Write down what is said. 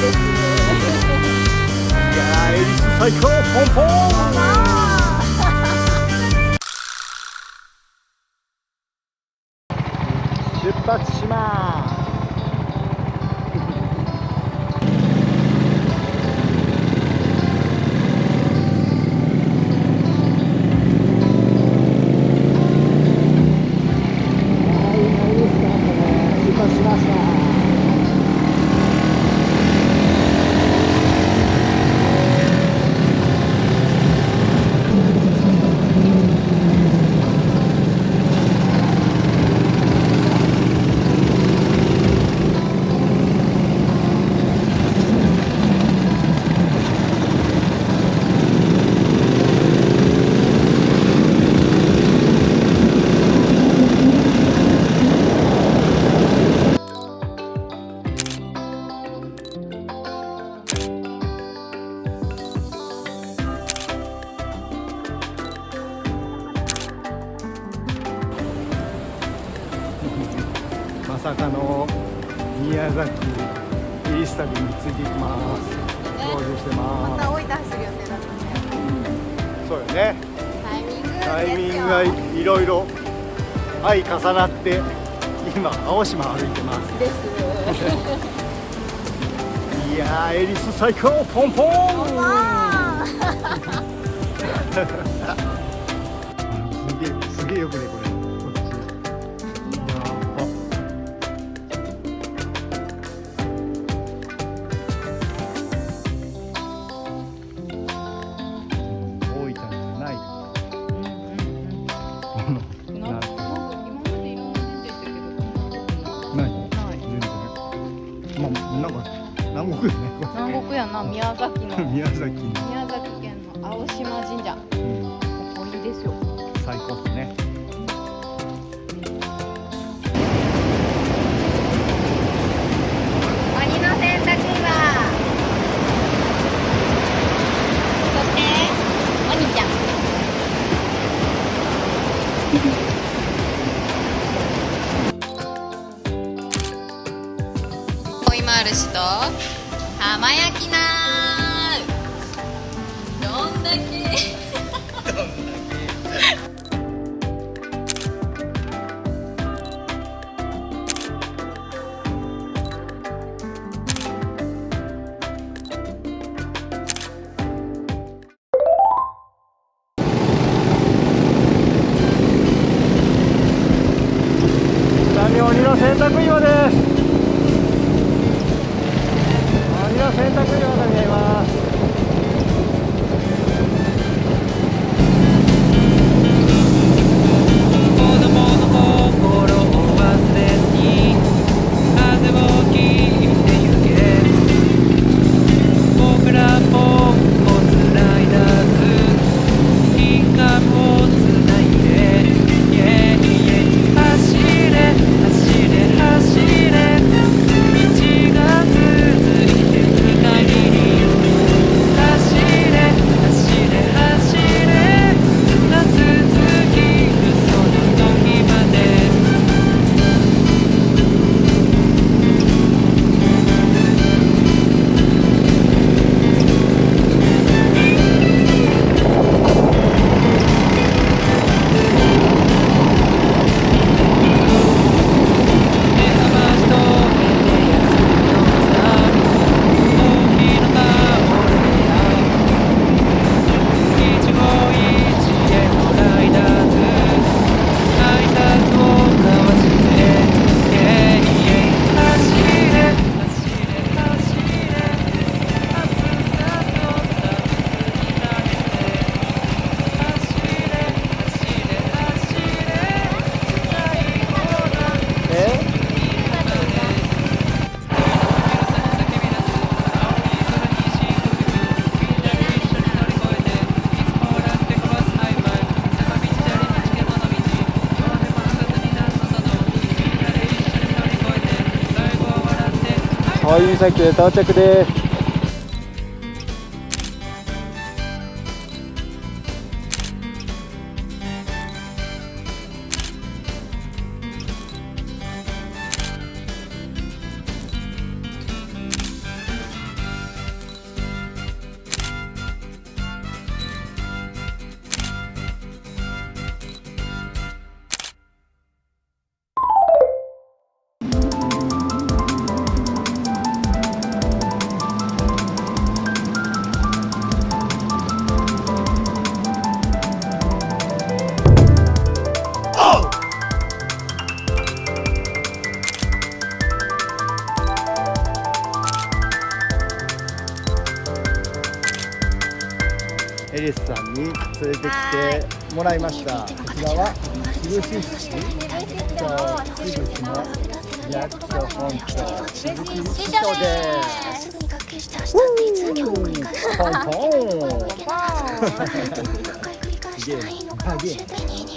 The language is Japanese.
ですね。いやー、エリス最高、ポンポーン。出発します。まさかの宮崎エリス旅についていきます。合流してます。また大分走る予定だったね。そうよね。タイミングがいろいろ相重なって今青島歩いてますですいやー、エリス最高、ポンポーンすげえよくね、これこっちやば。大分じゃないなんか南国よね。南国やな、宮崎の宮崎県の青島神社、ここいいですよ。最高ですね。鬼の洗濯機はそして鬼ちゃんこいまーる氏と浜焼きなーどんだけ鬼の洗濯岩です。鬼の洗濯岩が見えます。子供の心を忘れずに風を切ってゆけ。僕らもつないだず輪郭をつないで走れ走れ走れ道が続いてる限り走れ走れ走れ夏尽きるその時まで目覚ましとめて休むのさ大きな顔で一期一会のライダーズ挨拶を交わして走れ走れ走れ暑さと寒さに慣れて走れ走れ走れ最後の可愛い岬で到着です。エリスさんに連れてきてもらいました。こちらは漆市鈴木の役所本庁鈴木市長です。ポンポーンすげえな。